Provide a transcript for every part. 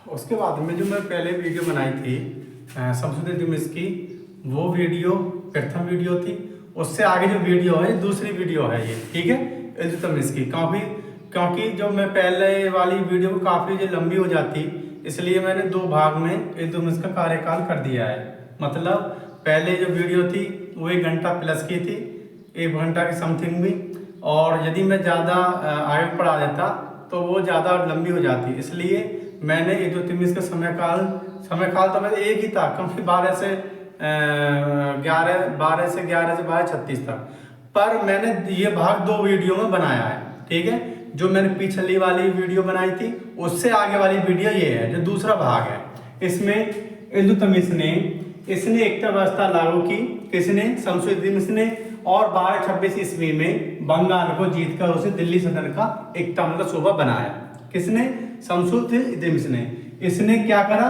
उसके बाद में जो मैं पहले वीडियो बनाई थी शमसुद्दीन इल्तुतमिश की, वो वीडियो प्रथम वीडियो थी। उससे आगे जो वीडियो है दूसरी वीडियो है ये, ठीक है, इल्तुतमिश की। क्योंकि जो मैं पहले वाली वीडियो काफ़ी जो लंबी हो जाती, इसलिए मैंने 2 भाग में इल्तुतमिश का कार्यकाल कर दिया है। मतलब पहले जो वीडियो थी वो 1 घंटा प्लस की थी, 1 घंटा की समथिंग भी। और यदि मैं ज़्यादा आगे बढ़ा देता तो वो ज़्यादा लंबी हो जाती, इसलिए मैंने इल्तुतमिश का समय काल तो मैं एक ही था, क्योंकि 12 से 12:36 तक। पर मैंने ये भाग 2 वीडियो में बनाया है, ठीक है। जो मैंने पिछली वाली वीडियो बनाई थी उससे आगे वाली वीडियो ये है, जो दूसरा भाग है। इसमें इल्तुतमिश ने इसने एकता व्यवस्था लागू की, किसने? शमसुद्दीन इल्तुतमिश ने। और 1226 ईस्वी में बंगाल को जीतकर उसे दिल्ली सल्तनत का एकता मतलब सूबा बनाया। किसने? शमसुद्दीन इल्तुतमिश ने। इसने क्या करा?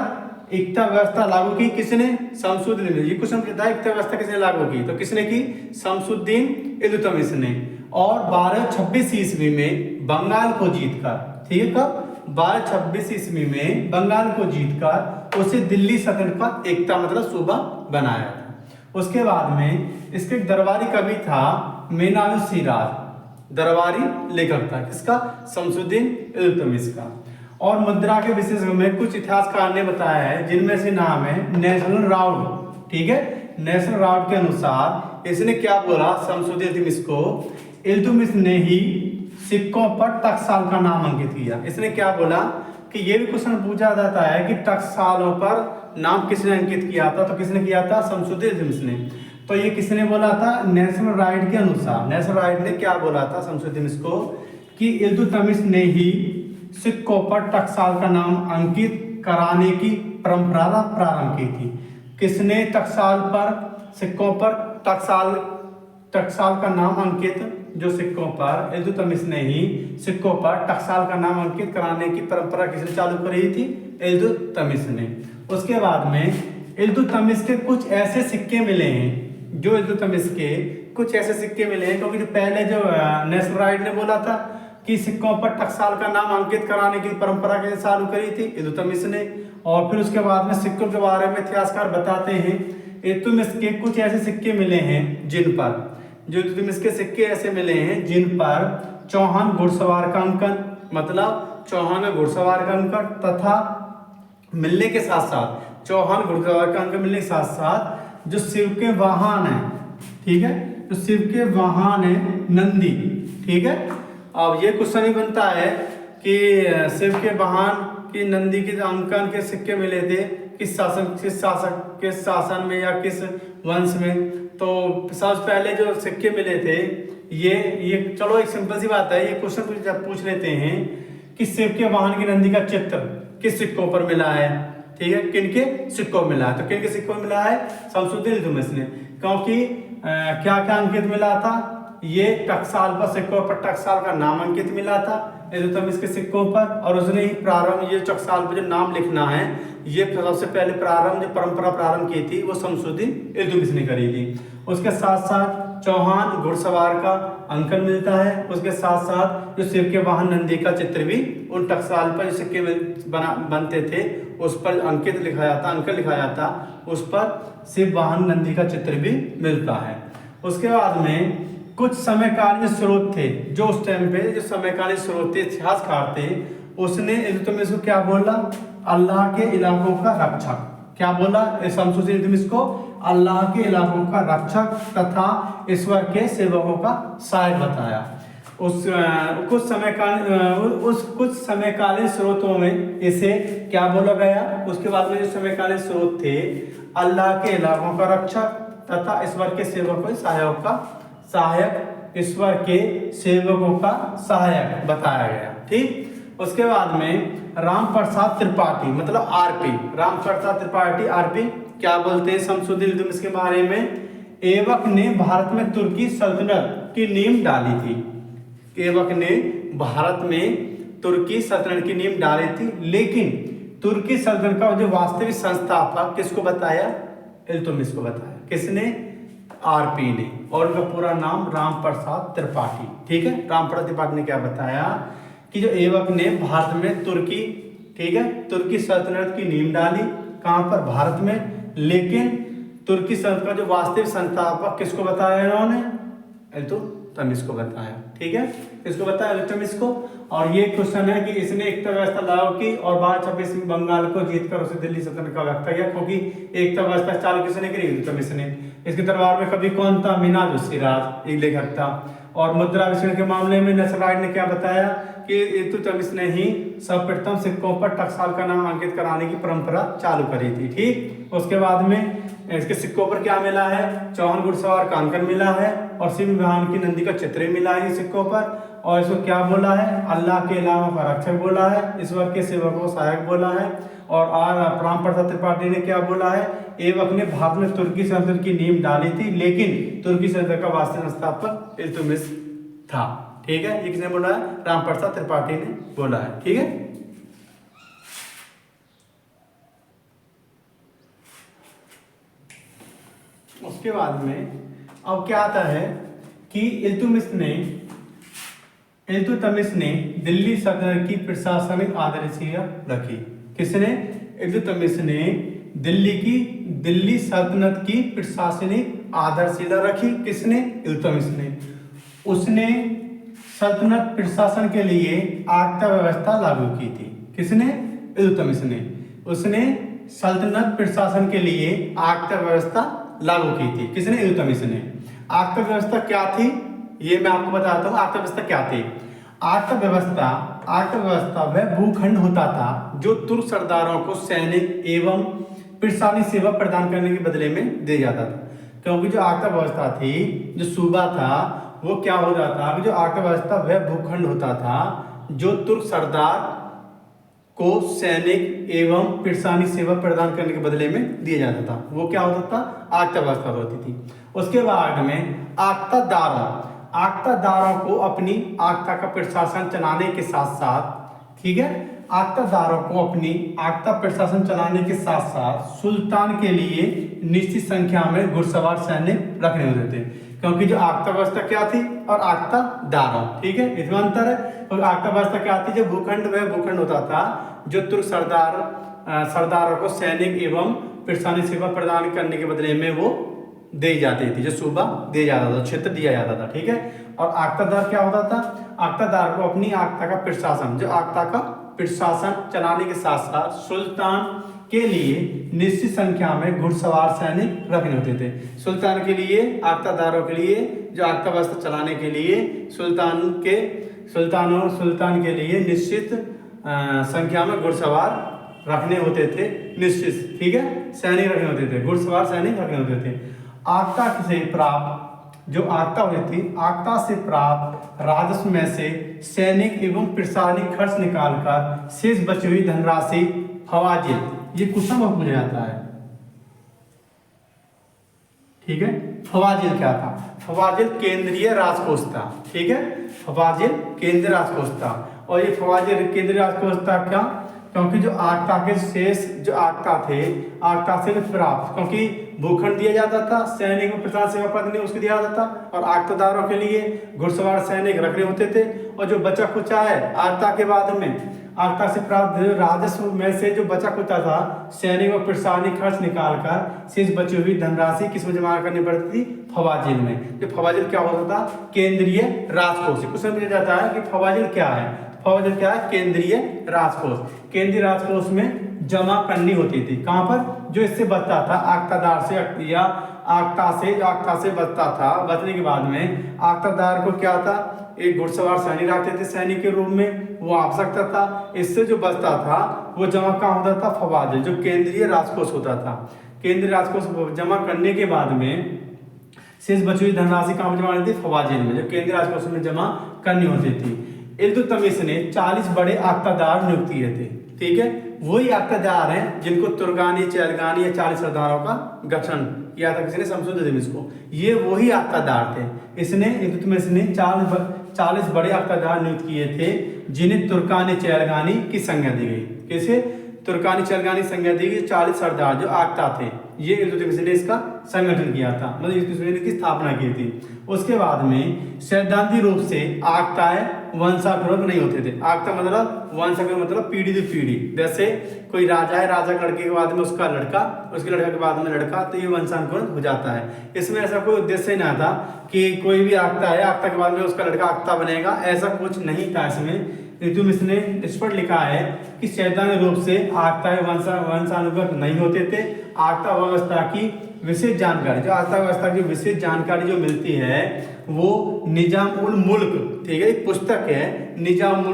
एकता व्यवस्था लागू की। किसने? शमसुद्दीन इल्तुतमिश। ये क्वेश्चन कहता है एकता व्यवस्था किसने लागू की, तो किसने की? शमसुद्दीन इल्तुतमिश ने। और 1226 ईस्वी में बंगाल को जीतकर, ठीक है, कब? 1226 ईस्वी में बंगाल को जीतकर उसे दिल्ली सल्तनत का एकता मतलब सूबा बनाया था। उसके बाद में इसके एक दरबारी कवि था मेनान सिराज, दरबारी लेखक था। किसका? शमसुद्दीन इल्तुतमिश का। और मुद्रा के विशेष में कुछ इतिहासकार ने बताया है, जिनमें से नाम है नेशनल राउड, ठीक है। नेशनल राउड के अनुसार इसने क्या बोला शमसुद्दीन इल्तुतमिश को? इल्तुतमिश ने ही सिक्कों पर टकसाल का नाम अंकित किया। इसने क्या बोला कि ये भी क्वेश्चन पूछा जाता है कि टकसालों पर नाम किसने अंकित किया था, तो किसने किया था? शमसुद्दीन इल्तुतमिश ने। तो ये किसने बोला था? नेशनल राइट के अनुसार। नेशनल राइट ने क्या बोला था शमसुद्दीन इल्तुतमिश को कि इल्तुतमिश ने ही सिक्कों पर टकसाल का नाम अंकित कराने की परंपरा प्रारंभ की थी। किसने टकसाल पर सिक्कों पर टकसाल का नाम अंकित, जो सिक्कों पर इल्तुतमिश ने ही सिक्कों पर टकसाल का नाम अंकित कराने की परंपरा किसने चालू करी थी? इल्तुतमिश ने। उसके बाद में इल्तुतमिश के कुछ ऐसे सिक्के मिले हैं, जो इल्तुतमिश के कुछ ऐसे सिक्के मिले हैं, क्योंकि जो पहले जो नेशनल राइट ने बोला था कि सिक्कों पर टकसाल का नाम अंकित कराने की परंपरा किसने चालू करी थी? इल्तुतमिश ने। और फिर उसके बाद में सिक्कों के बारे में इतिहासकार बताते हैं इल्तुतमिश के कुछ ऐसे सिक्के मिले हैं जिन पर, जो इल्तुतमिश के सिक्के ऐसे मिले हैं जिन पर चौहान घुड़सवार का अंकन, मतलब चौहान में घुड़सवार का अंकन, तथा मिलने के साथ साथ चौहान घुड़सवार का अंकन मिलने के साथ साथ जो शिव के वाहन है, ठीक है, जो शिव के वाहन है नंदी, ठीक है। अब ये क्वेश्चन ही बनता है कि शिव के वाहन की नंदी के अंकन के सिक्के मिले थे किस शासक के शासन में या किस वंश में? तो सबसे पहले जो सिक्के मिले थे ये चलो एक सिंपल सी बात है, ये क्वेश्चन पूछ लेते हैं कि शिव के वाहन की नंदी का चित्र किस सिक्कों पर मिला है, ठीक है, किनके सिक्कों में मिला है? तो किनके सिक्कों में मिला है? शमसुद्दीन इल्तुतमिश ने। क्योंकि क्या क्या अंकित मिला था? ये टकसाल पर सिक्कों पर टकसाल का नाम अंकित मिला था इल्तुतमिश के सिक्कों पर, और उसने ही प्रारंभ ये टकसाल पर जो नाम लिखना है, ये सबसे पहले प्रारंभ जो परंपरा प्रारंभ की थी वो शमसुद्दीन इल्तुतमिश ने करी थी। उसके साथ साथ चौहान घुड़सवार का अंकन मिलता है, उसके साथ साथ जो शिव के वाहन नंदी का चित्र भी उन टकसाल पर जो सिक्के बनते थे उस पर अंकित लिखा जाता, अंकन लिखा जाता, उस पर शिव वाहन नंदी का चित्र भी मिलता है। उसके बाद में कुछ समकालीन स्रोत थे, जो उस टाइम पे जो समकालीन स्रोत थे, इतिहासकार थे, उसने इल्तुतमिश को क्या बोला? अल्लाह के इलाकों का रक्षक। क्या बोला शमसुद्दीन इल्तुतमिश को? अल्लाह के इलाकों का रक्षक तथा ईश्वर के सेवकों का सहायक बताया। कुछ समकालीन स्रोतों में इसे क्या बोला गया? उसके बाद में जो समकालीन स्रोत थे, अल्लाह के इलाकों का रक्षक तथा ईश्वर के सेवकों सहायक, ईश्वर के सेवकों का सहायक बताया गया, ठीक। उसके बाद में राम प्रसाद त्रिपाठी मतलब आरपी, राम प्रसाद त्रिपाठी आरपी क्या बोलते हैं शमसुद्दीन इल्तुतमिश के बारे में? ऐबक ने भारत में तुर्की सल्तनत की नींव डाली थी। ऐबक ने भारत में तुर्की सल्तनत की नींव डाली थी, लेकिन तुर्की सल्तनत का जो वास्तविक संस्थापक किसको बताया? इल्तुतमिश को बताया। किसने? आरपी ने। और उनका पूरा नाम राम प्रसाद त्रिपाठी, ठीक है। राम प्रसाद त्रिपाठी ने क्या बताया कि जो ऐबक ने भारत में तुर्की, ठीक है, तुर्की सल्तनत की नींव डाली कहाँ पर, भारत में। लेकिन तुर्की सल्तनत का जो वास्तविक संस्थापक किसको बताया इन्होंने, इल्तुतमिश को बताया। ठीक है, किसको बताया, इल्तुतमिश को। और ये क्वेश्चन है कि इसने एकता व्यवस्था लागू की और 1226 में बंगाल को जीतकर उसे दिल्ली सल्तनत का व्यवस्था किया, क्योंकि एकता व्यवस्था चालू किसने करी, इल्तुतमिश ने। इसके दरबार में कभी कौन था, मिनाज उस सिराज, एक लेखक था। और मुद्रा वितरण के मामले में नसराज ने क्या बताया कि इल्तुतमिश ने ही सर्वप्रथम सिक्कों पर टकसाल का नाम अंकित कराने की परंपरा चालू करी थी। ठीक, उसके बाद में इसके सिक्कों पर क्या मिला है, 54 घुड़सवार कांकन मिला है और शिव विमान की नंदी का चित्र मिला है सिक्कों पर। और इसको क्या बोला है, अल्लाह के अलावा का रक्षक बोला है, ईश्वर के सेवक को सहायक बोला है। और राम प्रसाद त्रिपाठी ने क्या बोला है, एवं ने भारत में तुर्की सल्तनत की नींव डाली थी, लेकिन तुर्की सल्तनत का वास्तविक संस्थापक इल्तुतमिश था। ठीक है, ये किसने बोला है, राम प्रसाद त्रिपाठी ने बोला है। ठीक है, उसके बाद में अब क्या आता है कि इल्तुतमिश ने दिल्ली सल्तनत की प्रशासनिक आधारशिला रखी। किसने, इल्तुतमिश ने दिल्ली सल्तनत की प्रशासनिक आधारशिला रखी। किसने, इल्तुतमिश ने। उसने सल्तनत प्रशासन के लिए आक्ता व्यवस्था लागू की थी। किसने, इल्तुतमिश ने। उसने सल्तनत प्रशासन के लिए आक्ता व्यवस्था लागू की थी। किसने, इल्तुतमिश ने। आक्ता व्यवस्था क्या थी, ये मैं आपको बताता हूँ। आक्ता व्यवस्था क्या थी, आक्ता व्यवस्था वह भूखंड होता था जो तुर्क सरदारों को सैनिक एवं प्रशासनिक सेवा प्रदान करने के बदले में दिया जाता था। क्योंकि जो आक्ता व्यवस्था थी, जो सूबा था, वो क्या होता था कि जो आक्ता व्यवस्था वह भूखंड होता था जो तुर्क सरदार को सैनिक एवं प्रशासनिक सेवा प्रदान करने के बदले में दिया जाता था। वो क्या होता था, आक्ता व्यवस्था होती थी। उसके बाद में आक्तादारों को अपनी आक्ता का प्रशासन चलाने के साथ साथ, ठीक है, आक्तादारों को अपनी आक्ता प्रशासन चलाने के साथ साथ सुल्तान के लिए निश्चित संख्या में घुड़सवार सैनिक रखने होते थे। क्योंकि जो आक्ता व्यवस्था क्या थी और आक्तादारों, ठीक है, इसमें अंतर है। और आक्ता व्यवस्था क्या थी, जो भूखंड वह भूखंड होता था जो तुर्क सरदारों को सैनिक एवं प्रशासनिक सेवा प्रदान करने के बदले में वो दी जाती थी, जो सूबा दिया जाता था, क्षेत्र दिया जाता था। ठीक है, और आक्तादार क्या होता था, आक्तादार को अपनी आक्ता का प्रशासन, जो आक्ता का प्रशासन चलाने के साथ साथ सुल्तान के लिए निश्चित संख्या में घुड़सवार सैनिक रखने होते थे। सुल्तान के लिए, आक्तादारों के लिए, जो आक्ता व्यवस्था चलाने के लिए सुल्तान के लिए निश्चित संख्या में घुड़सवार रखने होते थे, निश्चित, ठीक है, सैनिक रखने होते थे, घुड़सवार सैनिक रखने होते थे। आक्ता से प्राप्त जो आक्ता हुई थी, आक्ता से प्राप्त राजस्व में से सैनिक एवं प्रशासनिक खर्च निकालकर शेष बची हुई धनराशि फवाजिल, ये क्वेश्चन बहुत पूछा जाता है। ठीक है, फवाजिल क्या था, फवाजिल केंद्रीय राजकोष था। ठीक है, फवाजिल केंद्रीय राजकोष था। और ये फवाजिल केंद्रीय राजकोष था क्या, क्योंकि जो आक्ता के शेष जो आक्ता थे, आक्ता से प्राप्त, क्योंकि भूखंड दिया जाता था, सैनिक में प्रशासन सेवा पद नहीं उसको दिया जाता था, और आक्तादारों के लिए घुड़सवार सैनिक रखने होते थे। और जो बचा खुचा है आक्ता के बाद में, आक्ता से प्राप्त राजस्व में से जो बचा खुचा था, सैनिक और प्रशासनिक खर्च निकालकर शेष बची हुई धनराशि किसमें जमा करनी पड़ती थी, फवाजिल में। जो फवाजिल क्या होता था, केंद्रीय राजकोष। क्वेश्चन पूछा जाता है कि फवाजिल क्या है, फवाजिल क्या है, केंद्रीय राजकोष। केंद्रीय राजकोष में जमा करनी होती थी, कहां पर, जो इससे बचता था आक्तादार से, या आक्ता से बचता था, बचने के बाद में आक्तादार को क्या था, एक घुड़सवार सैनिक रखते थे सैनिक के रूप में, वो आ सकता था। इससे जो बचता था वो जमा कहाँ होता था, फवाजिल, जो केंद्रीय राजकोष होता था। केंद्रीय राजकोष जमा करने के बाद में शेष बची हुई धनराशि कहाँ जमा होती थी, फवाजिल में, जो केंद्रीय राजकोष में जमा करनी होती थी। इल्तुतमिश ने 40 बड़े आक्तादार नियुक्त किए थे। ठीक है, वही आक्तादार हैं जिनको तुर्गानी, चैलगानी या 40 सरदारों का गठन किया था किसने, शमसुद्दीन को। ये वही आक्तादार थे। इल्तुतमिश ने 40 बड़े आक्तादार नियुक्त किए थे, जिन्हें तुर्कानी चैलगानी की संज्ञा दी गई। कैसे, तुर्कानी चैलगानी संज्ञा दी गई। 40 सरदार जो आक्ता थे, ये इल्तुतमिश ने इसका संगठन किया था, मतलब इल्तुतमिश ने इसकी स्थापना की थी। उसके बाद में सैद्धांतिक रूप से आक्ताएं वंशानुक्रम नहीं होते थे। आगता मतलब वंशानुक्रम मतलब पीढ़ी दर पीढ़ी। जैसे कोई राजा है, राजा के लड़के के बाद में उसका लड़का, उसके लड़का के बाद में लड़का, तो ये वंशानुक्रम हो जाता है। इसमें ऐसा कोई उद्देश्य नहीं था कि कोई भी आगता है, आगता के बाद में उसका लड़का आगता बनेगा, ऐसा कुछ नहीं था इसमें। इल्तुतमिश ने इस पर लिखा है कि सैद्धांतिक रूप से आगता वंशानुक्रम नहीं होते थे। आगता व्यवस्था की विशेष जानकारी, जो आगता व्यवस्था की विशेष जानकारी जो मिलती है वो निजाम उल मुल्क, ठीक है, एक पुस्तक है निजाम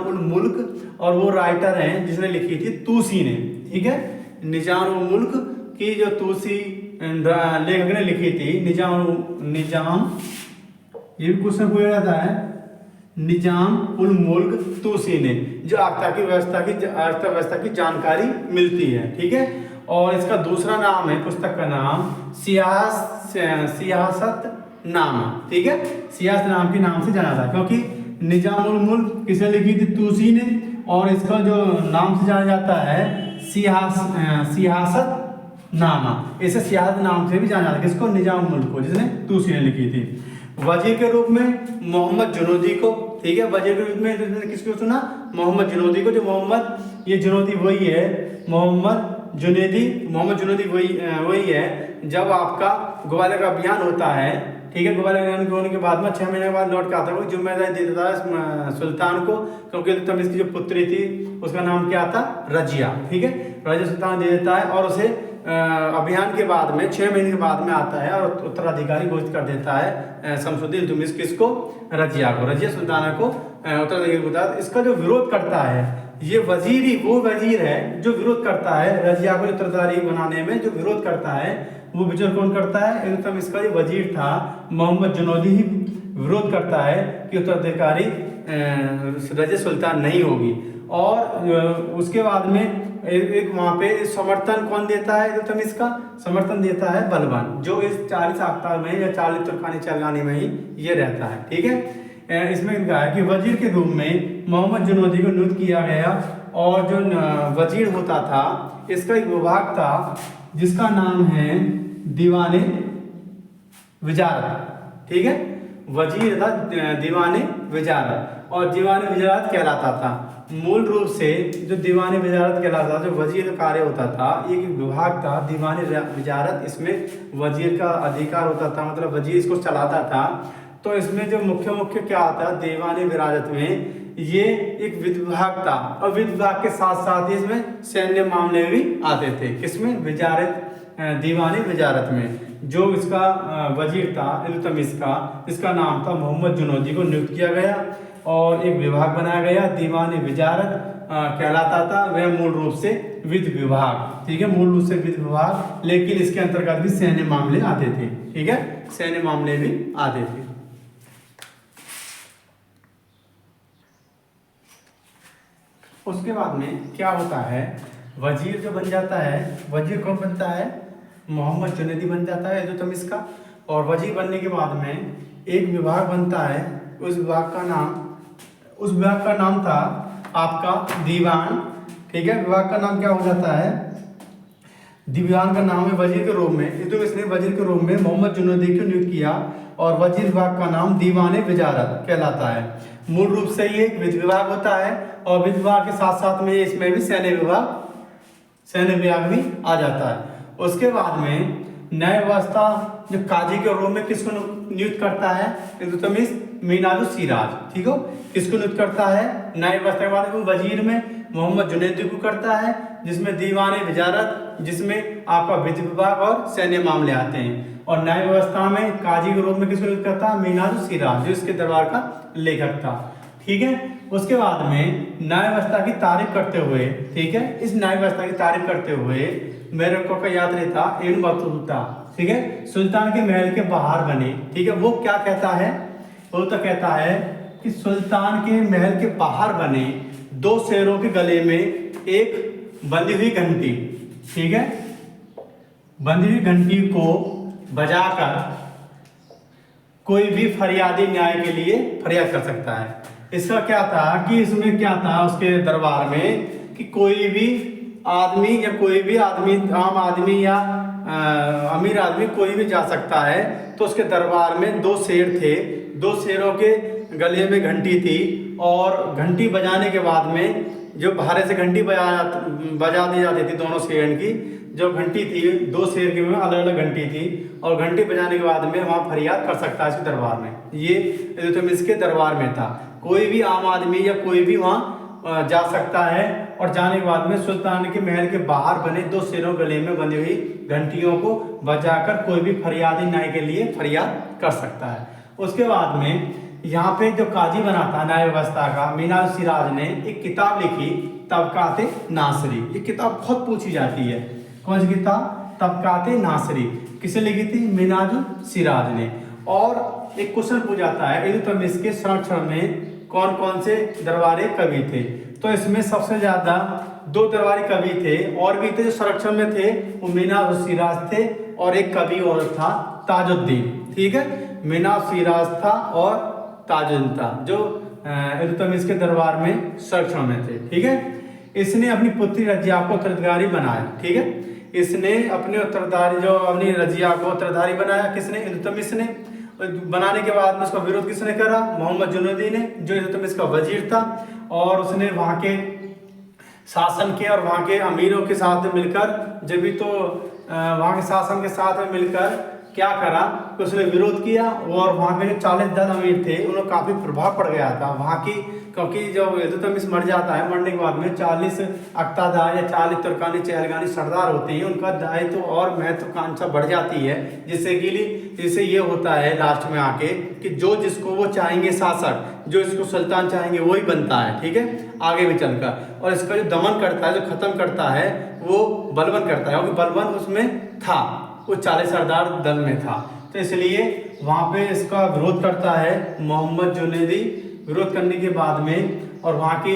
उल मुल्क, और वो राइटर हैं जिसने लिखी थी तूसी ने, ठीक है। निजाम उल मुल्क की जो तूसी लेखक ने लिखी थी, निजाम ये भी क्वेश्चन पूछा जाता है, निजाम उल मुल्क तूसी ने, जो आगता व्यवस्था की जानकारी मिलती है, ठीक है। और इसका दूसरा नाम है, पुस्तक का नाम सियासत नामा, ठीक है, सियासत नाम के नाम से जाना था, क्योंकि निजाम उल मुल्क किसे लिखी थी? तूसी ने, और इसका जो नाम से जाना जाता है सियासत नामा, इसे सियासत नाम से भी जाना जाता है। किसको? निजाम उल मुल्क को, जिसने तूसी ने लिखी थी। वजीर के रूप में मोहम्मद जुनूदी को, ठीक है, वजीर के रूप में किसको चुना? मोहम्मद जुनूदी को। जो मोहम्मद, ये जुनूदी वही है, मोहम्मद जुनूदी वही है जब आपका ग्वालियर का अभियान होता है, ठीक है, ग्वालियर अभियान होने के बाद में 6 महीने के बाद लौट के आता है, वो जिम्मेदारी दे देता है सुल्तान को, क्योंकि इल्तुतमिश की जो पुत्री थी उसका नाम क्या था? रजिया, ठीक है, रजिया सुल्तान दे देता है, और उसे अभियान के बाद में 6 महीने के बाद में आता है और उत्तराधिकारी घोषित कर देता है शमसुद्दीन इल्तुतमिश किसको? रजिया को, रजिया सुल्ताना को उत्तराधिकारी होता है। इसका जो विरोध करता है ये वजीर ही वो वजीर है जो विरोध करता है रजिया को उत्तराधिकारी बनाने में, जो विरोध करता है वो विरोध कौन करता है? इल्तुतमिश का जो वजीर था मोहम्मद जुनूदी ही विरोध करता है कि उत्तराधिकारी रजिया सुल्तान नहीं होगी। और उसके बाद में एक वहाँ पे समर्थन कौन देता है? इल्तुतमिश का समर्थन देता है बलबन, जो इस 40 आख्तार में या 40 तुर्कानी चरगानी में ही ये रहता है, ठीक है। इसमें कहा है कि वजीर के रूप में मोहम्मद जुनूदी को नियुक्त किया गया, और जो वजीर होता था इसका एक विभाग था जिसका नाम है दीवाने विजारत, ठीक है, वजीर था दीवाने विजारत, और दीवाने विजारत कहलाता था। मूल रूप से जो दीवाने विजारत कहलाता था, जो वजीर का कार्य होता था, एक विभाग था दीवाने विजारत, इसमें वजीर का अधिकार होता था, मतलब वजीर इसको चलाता था। तो इसमें जो मुख्य क्या आता है दीवाने विरासत में, ये एक विभाग था, और विभाग के साथ साथ ही इसमें सैन्य मामले भी आते थे। किसमें? विजारत, दीवानी विजारत में। जो इसका वजीर था इल्तुतमिश का, इसका नाम था मोहम्मद जुनूदी को नियुक्त किया गया, और एक विभाग बनाया गया दीवानी विजारत कहलाता था। वह मूल रूप से विधि विभाग, ठीक है, मूल रूप से विधि विभाग, लेकिन इसके अंतर्गत भी सैन्य मामले आते थे, ठीक है, सैन्य मामले भी आते थे। उसके बाद में क्या होता है, वजीर जो बन जाता है, वजीर कौन बनता है? मोहम्मद जुनूदी बन जाता है इल्तुतमिश का। और वजीर बनने के बाद में एक विभाग बनता है, उस विभाग का नाम था आपका दीवान, ठीक है। विभाग का नाम क्या हो जाता है? दीवान का नाम है वजीर के रूप में, इल्तुतमिश ने वजीर के रूप में मोहम्मद जुनूदी को नियुक्त किया, और वजीर विभाग का नाम दीवाने विजारत कहलाता है। मूल रूप से ये एक विधि विभाग होता है, और विधि विभाग के साथ साथ में इसमें भी सैन्य विभाग भी आ जाता है। उसके बाद में न्याय व्यवस्था जो काजी के रूप में किसको नियुक्त करता है? इल्तुतमिश मीनाजुस सिराज, ठीक हो, किसको नियुक्त करता है? न्याय व्यवस्था के बाद में वजीर में मोहम्मद जुनूदी को करता है, जिसमें दीवाने विजारत, जिसमें आपका विधि विभाग और सैन्य मामले आते हैं। और न्याय व्यवस्था में काजी के रूप में किसको नियुक्त करता है? मीनाजुस सिराज, जो इसके दरबार का लेखक था, ठीक है। उसके बाद में न्याय व्यवस्था की तारीफ करते हुए, ठीक है, इस न्याय व्यवस्था की तारीफ करते हुए मेरे को याद नहीं था, इब्न बतूता, ठीक है, सुल्तान के महल के बाहर बने, ठीक है। वो क्या कहता है? वो तो कहता है कि सुल्तान के महल के बाहर बने 2 शेरों के गले में एक बंधी हुई घंटी, ठीक है, बंधी हुई घंटी को बजाकर कोई भी फरियादी न्याय के लिए फरियाद कर सकता है। इसका क्या था कि इसमें क्या था उसके दरबार में, कि कोई भी आदमी या कोई भी आदमी, आम आदमी या अमीर आदमी कोई भी जा सकता है। तो उसके दरबार में 2 शेर थे, 2 शेरों के गले में घंटी थी और घंटी बजाने के बाद में जो बाहर से घंटी बजा दी जाती थी दोनों शेर की, जो घंटी थी 2 शेर की में अलग अलग घंटी थी और घंटी बजाने के बाद में वहाँ फरियाद कर सकता है इसके दरबार में। ये इल्तुतमिश के दरबार में था। कोई भी आम आदमी या कोई भी वहाँ जा सकता है और जाने के बाद में सुल्तान के महल के बाहर बने 2 शेरों गले में बनी हुई घंटियों को बजाकर कोई भी फरियादी न्याय के लिए फरियाद कर सकता है। उसके बाद में यहाँ पे जो काजी बना था न्याय व्यवस्था का, मीनाज सिराज ने एक किताब लिखी तबकाते नासरी। ये किताब बहुत पूछी जाती है। कौन सी किताब? तबकाते नासरी। किसे लिखी थी? मीनाज सिराज ने। और एक क्वेश्चन पूछा जाता है इल्तुतमिश के संरक्षण में कौन कौन से दरबारी कवि थे? तो इसमें सबसे ज्यादा 2 दरबारी कवि थे और भी थे जो संरक्षण में थे, वो मीनाज सिराज थे और एक कवि और था ताजुद्दीन। ठीक है, मीनाज सिराज था और ताजुद्दीन था जो इल्तुतमिश के दरबार में संरक्षण में थे। ठीक है, इसने अपनी पुत्री रजिया को उत्तराधिकारी बनाया। ठीक है, इसने अपने उत्तराधिकारी जो अपनी रजिया को उत्तराधिकारी बनाया। किसने? इल्तुतमिश ने। बनाने के बाद में उसका विरोध किसने करा? मोहम्मद जुनूदी ने, जो इल्तुतमिश का वजीर था और उसने वहाँ के शासन के और वहाँ के अमीरों के साथ मिलकर जब भी तो वहाँ के शासन के साथ में मिलकर क्या करा कि उसने विरोध किया और वहाँ के जो 40 दल अमीर थे उन्हें काफ़ी प्रभाव पड़ गया था वहाँ की, क्योंकि जब इल्तुतमिश मर जाता है, मरने के बाद में 40 अक्तादार या 40 तुर्कानी चहलगानी सरदार होते हैं, उनका दायित्व और महत्वाकांक्षा बढ़ जाती है, जिससे ये होता है लास्ट में आके कि जो जिसको वो चाहेंगे शासक, जो इसको सुल्तान चाहेंगे वही बनता है। ठीक है, आगे भी चलकर। और इसका जो दमन करता है, जो खत्म करता है, वो बलबन करता है, क्योंकि बलबन उसमें था, वो 40 सरदार दल में था। तो इसलिए वहाँ पे इसका विरोध करता है मोहम्मद जुनैदी। विरोध करने के बाद में और वहाँ की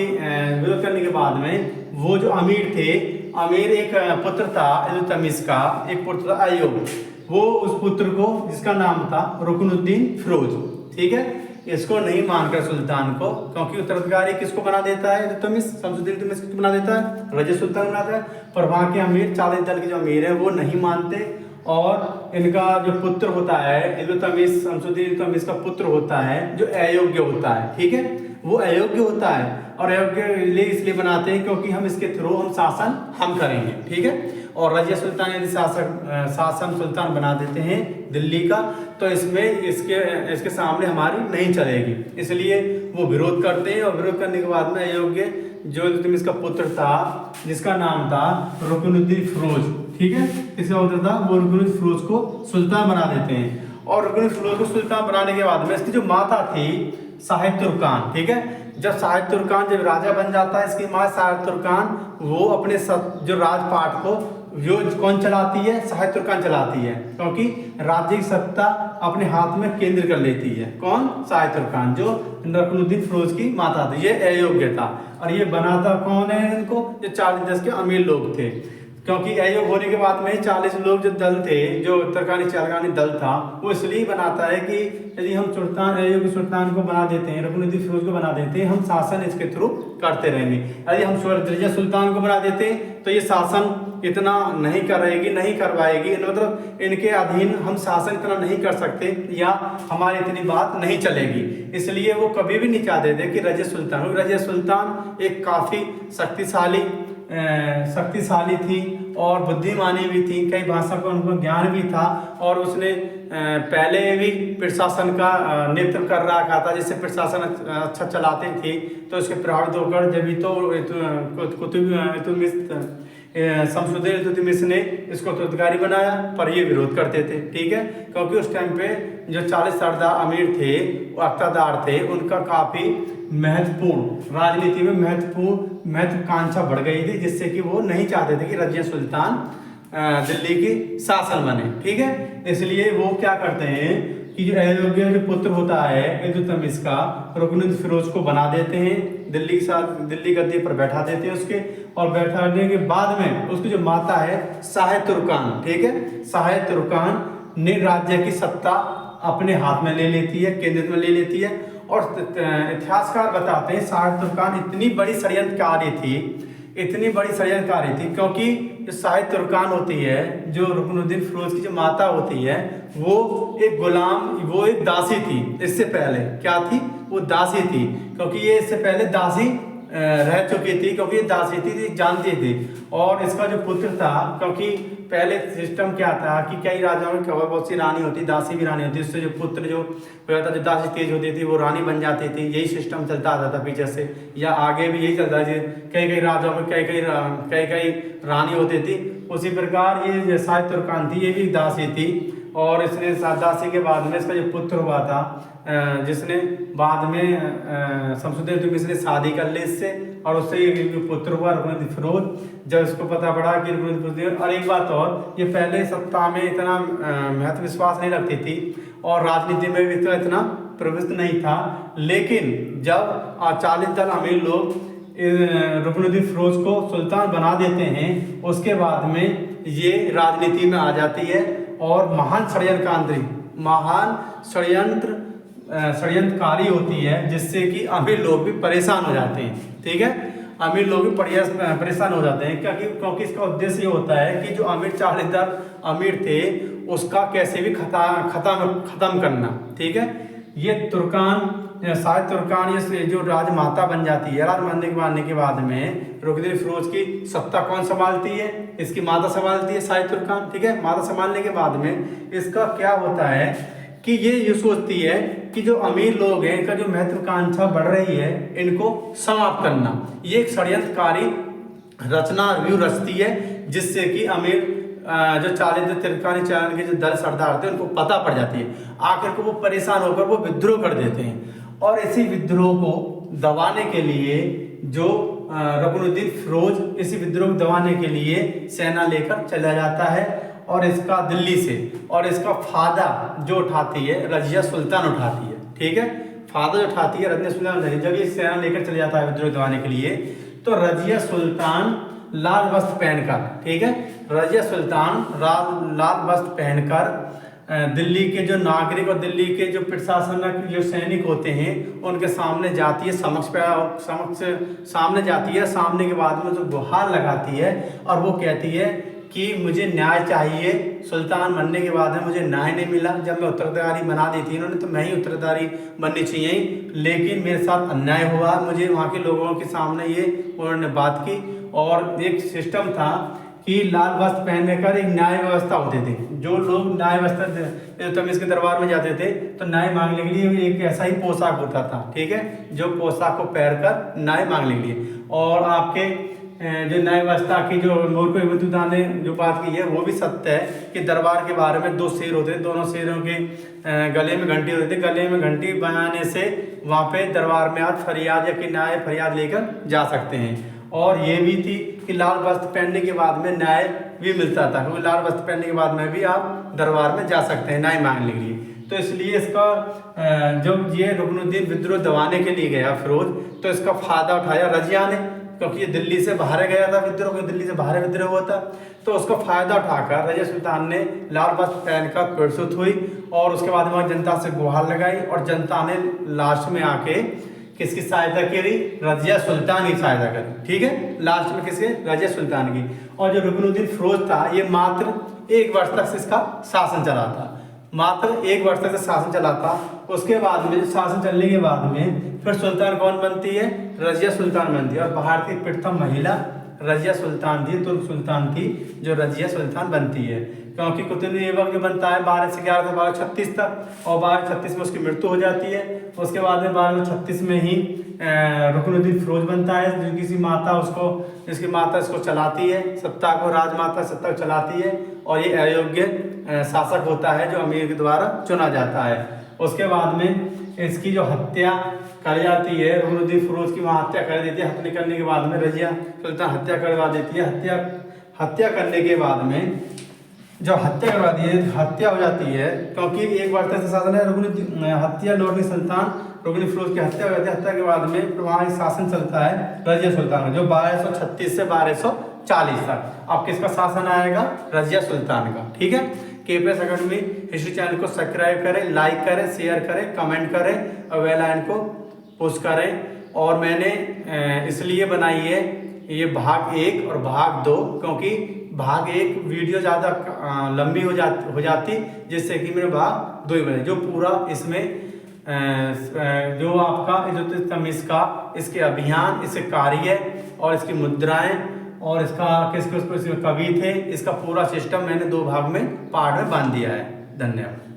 विरोध करने के बाद में वो जो अमीर थे, अमीर एक पुत्र था इल्तुतमिश का, एक पुत्र था अय्यूब, वो उस पुत्र को जिसका नाम था रुकनुद्दीन फिरोज, ठीक है, इसको नहीं मानकर सुल्तान को, क्योंकि उत्तराधिकारी किसको बना देता है इल्तुतमिश, शमसुद्दीन इल्तुतमिश किसको बना देता है? रजिया सुल्तान बनाता है। पर वहाँ के अमीर 40 दल के जो अमीर है वो नहीं मानते और इनका जो पुत्र होता है इल्तुतमिश, शमसुद्दीन इल्तुतमिश का पुत्र होता है जो अयोग्य होता है। ठीक है, वो अयोग्य होता है और अयोग्य इसलिए बनाते हैं क्योंकि हम इसके थ्रू हम शासन हम करेंगे। ठीक है, और रजिया सुल्तान यदि शासन सुल्तान बना देते हैं दिल्ली का, तो इसमें इसके सामने हमारी नहीं चलेगी, इसलिए वो विरोध करते हैं। और विरोध करने के बाद में अयोग्य जो इल्तुतमिश का पुत्र था जिसका नाम था रुकनुद्दीन फिरोज, ठीक है, इसका पुत्र था, वो रुकनुद्दीन फिरोज को सुल्तान बना देते हैं। और रुकनुद्दीन फिरोज को सुल्तान बनाने के बाद में इसकी जो माता थी शाहिद तुर्कान, ठीक है, जब शाहिद तुर्कान जब राजा बन जाता है, इसकी माँ शाहिद तुर्कान वो अपने जो राजपाट को जो कौन चलाती है? शाहिद तुर्कान चलाती है, क्योंकि राज्य की सत्ता अपने हाथ में केंद्र कर लेती है। कौन? शाहिद तुर्कान, जो रुकनुद्दीन फिरोज की माता थी। ये अयोग्य था और ये बनाता कौन है इनको? जो 40 देश के अमीर लोग थे, क्योंकि अयोग्य होने के बाद में 40 लोग जो दल थे, जो तुर्कानी चहलगानी दल था, वो इसलिए बनाता है कि यदि हम सुल्तान अयोग्य सुल्तान को बना देते हैं, रुकनुद्दीन फिरोज को बना देते हैं, हम शासन इसके थ्रू करते रहेंगे। यदि हम रजिया सुल्तान को बना देते हैं तो ये शासन इतना नहीं करेगी, नहीं करवाएगी, मतलब इनके अधीन हम शासन इतना नहीं कर सकते या हमारी इतनी बात नहीं चलेगी। इसलिए वो कभी भी नहीं चाहते थे कि रजिया सुल्तान एक काफ़ी शक्तिशाली थी और बुद्धिमानी भी थी, कई भाषा का उनको ज्ञान भी था और उसने पहले भी प्रशासन का नेतृत्व कर रखा था, जिससे प्रशासन अच्छा चलाते थे। तो इसके प्रभावित होकर जब भी तो शमसुद्दीन इल्तुतमिश ने इसको उत्तराधिकारी बनाया, पर ये विरोध करते थे। ठीक है, क्योंकि उस टाइम पे जो 40 सरदार अमीर थे, अक्तादार थे, उनका काफ़ी महत्वपूर्ण राजनीति में महत्वाकांक्षा बढ़ गई थी, जिससे कि वो नहीं चाहते थे कि रजिया सुल्तान दिल्ली की शासन बने। ठीक है, इसलिए वो क्या करते हैं कि जो अयोग्य जो पुत्र होता है इल्तुतमिश का, रुकनुद्दीन फिरोज को बना देते हैं, दिल्ली गद्दी पर बैठा देते हैं उसके, और बैठाने के बाद में उसकी जो माता है शाहिद तुर्कान, ठीक है, शाहिद तुर्कान ने राज्य की सत्ता अपने हाथ में ले लेती है, केंद्र में ले लेती है। और इतिहासकार बताते हैं शाहिद तुर्कान इतनी बड़ी षड्यंत्रकारी थी इतनी बड़ी षड्यंत्रकारी थी, क्योंकि जो शाहिद तुर्कान होती है, जो रुकनुद्दीन फिरोज की जो माता होती है, वो एक गुलाम, वो एक दासी थी। इससे पहले क्या थी? वो दासी थी, क्योंकि ये इससे पहले दासी रह चुकी थी, क्योंकि ये दासी थी, जानती थी। और इसका जो पुत्र था, क्योंकि पहले सिस्टम क्या था कि कई राजाओं में बहुत सी रानी होती, दासी भी रानी होती, उससे जो पुत्र जो होता, जो दासी तेज होती थी वो रानी बन जाती थी। यही सिस्टम चलता आता था पीछे से, या आगे भी यही चलता है। कई राजाओं में कई रानी होती थी। उसी प्रकार ये शाहिद तुर्कान थी, ये भी दासी थी। और इसने दासी के बाद में इसका जो पुत्र हुआ था, जिसने बाद में शमसुद्दीन से शादी कर ली इससे, और उससे ये पुत्र हुआ रुकनुद्दीन फिरोज। जब इसको पता पड़ा कि रुकनुद्दीन फिरोज, और एक बात और, ये पहले सत्ता में इतना महत्व विश्वास नहीं रखती थी और राजनीति में भी तो इतना प्रवृत्त नहीं था। लेकिन जब 40 दल अमीर लोग रुकनुद्दीन फिरोज को सुल्तान बना देते हैं, उसके बाद में ये राजनीति में आ जाती है और महान षड्यंत्रकारी होती है, जिससे कि अमीर लोग भी परेशान हो जाते हैं। ठीक है, अमीर लोग भी परेशान हो जाते हैं, क्योंकि इसका उद्देश्य ये होता है कि जो अमीर 40 दल अमीर थे उसका कैसे भी खत्म करना। ठीक है, ये शाहिद तुर्कान ये जो राजमाता बन जाती है, बनने के बाद में रुकनुद्दीन फिरोज की सत्ता कौन संभालती है? इसकी माता संभालती है, शाहिद तुर्कान। ठीक है, माता संभालने के बाद में इसका क्या होता है कि ये सोचती है कि जो अमीर लोग हैं, इनका जो महत्वाकांक्षा बढ़ रही है, इनको समाप्त करना। ये एक षड्यंत्रकारी व्यू रचती है, जिससे कि अमीर जो 40 तुर्कानी चरण के जो दल सरदार थे, उनको पता पड़ जाती है। आखिर को वो परेशान होकर वो विद्रोह कर देते हैं, और इसी विद्रोह को दबाने के लिए जो रुकनुद्दीन फिरोज इसी विद्रोह को दबाने के लिए सेना लेकर चला जाता है, और इसका दिल्ली से, और इसका फायदा जो उठाती है रजिया सुल्तान उठाती है। ठीक है, फायदा जो उठाती है रजिया सुल्तान। जब ये सेना लेकर चले जाता है विद्रोह दबाने के लिए, तो रजिया सुल्तान लाल वस्त्र पहनकर, ठीक है, रजिया सुल्तान लाल वस्त्र पहनकर दिल्ली के जो नागरिक और दिल्ली के जो प्रशासनिक जो सैनिक होते हैं उनके सामने जाती है, सामने जाती है। सामने के बाद में जो गुहार लगाती है और वो कहती है कि मुझे न्याय चाहिए। सुल्तान बनने के बाद में मुझे न्याय नहीं मिला, जब मैं उत्तराधिकारी बना दी थी इन्होंने, तो मैं ही उत्तराधिकारी बननी चाहिए, लेकिन मेरे साथ अन्याय हुआ। मुझे वहाँ के लोगों के सामने ये उन्होंने बात की, और एक सिस्टम था कि लाल वस्त्र पहनने का एक न्याय व्यवस्था होती थी। जो लोग न्याय व्यवस्था तमीज के दरबार में जाते थे तो न्याय मांगने के लिए एक ऐसा ही पोशाक होता था। ठीक है, जो पोशाक को पहनकर न्याय मांगने के लिए। और आपके जो न्याय व्यवस्था की जो मोरको ने जो बात की है वो भी सत्य है कि दरबार के बारे में 2 शेर होते थे, दोनों शेरों के गले में घंटी होती थी। गले में घंटी बनाने से वहाँ पे दरबार में आज फरियाद या कि न्याय फरियाद लेकर जा सकते हैं। और ये भी थी कि लाल वस्त्र पहनने के बाद में न्याय भी मिलता था, क्योंकि लाल वस्त्र पहनने के बाद में भी आप दरबार में जा सकते हैं न्याय मांगने के लिए। तो इसलिए इसका जब ये रुकनुद्दीन विद्रोह दबाने के लिए गया फिरोज, तो इसका फायदा उठाया रजिया ने, क्योंकि ये दिल्ली से बाहर गया था विद्रोह, दिल्ली से बाहर विद्रोह हुआ था। तो उसका फायदा उठाकर रजिया सुल्तान ने लाल वस्त्र पहनकर पुरस्कृत हुई, और उसके बाद वहाँ जनता से गुहार लगाई, और जनता ने लास्ट में आके किसकी सहायता करी? रजिया सुल्तान की सहायता करी। ठीक है, लास्ट में किसके? रजिया सुल्तान की। और जो रुकनुद्दीन फिरोज था, ये मात्र 1 वर्ष तक से इसका शासन चला था, मात्र 1 वर्ष तक से शासन चला था। उसके बाद में शासन चलने के बाद में फिर सुल्तान कौन बनती है? रजिया सुल्तान बनती है। और भारत की प्रथम महिला रजिया सुल्तान थी, तुर्क सुल्तान थी, जो रजिया सुल्तान बनती है। क्योंकि कुतुब-ए-ऐबक जो बनता है 1211 से 1236 तक, और 1236 में उसकी मृत्यु हो जाती है। उसके बाद में 1236 में ही रुकनुद्दीन फिरोज बनता है, जो किसी माता जिसकी माता इसको चलाती है, सत्ता को, राजमाता सत्ता को चलाती है, और ये अयोग्य शासक होता है जो अमीर के द्वारा चुना जाता है। उसके बाद में इसकी जो हत्या कर जाती है, रुकनुद्दीन फिरोज की वहाँ हत्या कर देती है। हत्या करने के बाद में रजिया सुल्तान हत्या करवा देती है। हत्या करने के बाद में जब हत्या करवा दी है, हत्या हो जाती है, क्योंकि 1 वर्ष तक शासन है। रुकनुद्दीन हत्या लौटने संतान रुकनुद्दीन फिरोज की हत्या हो जाती है। हत्या के बाद में वहाँ शासन चलता है रजिया सुल्तान का, जो 1236 से 1240 तक। अब किसका शासन आएगा? रजिया सुल्तान का। ठीक है, KPS अकेडमी हिस्ट्री चैनल को सब्सक्राइब करें, लाइक करें, शेयर करें, कमेंट करें, और बेल आइकन को पुश करें। और मैंने इसलिए बनाई है ये भाग 1 और भाग 2, क्योंकि भाग 1 वीडियो ज़्यादा लंबी हो जाती, जिससे कि मेरे भाग 2 ही बने। जो पूरा इसमें जो आपका इल्तुतमिश का इसके अभियान, इसके कार्य और इसकी मुद्राएं और इसका इसमें कवि थे, इसका पूरा सिस्टम मैंने 2 भाग में पार्ट में बांध दिया है। धन्यवाद।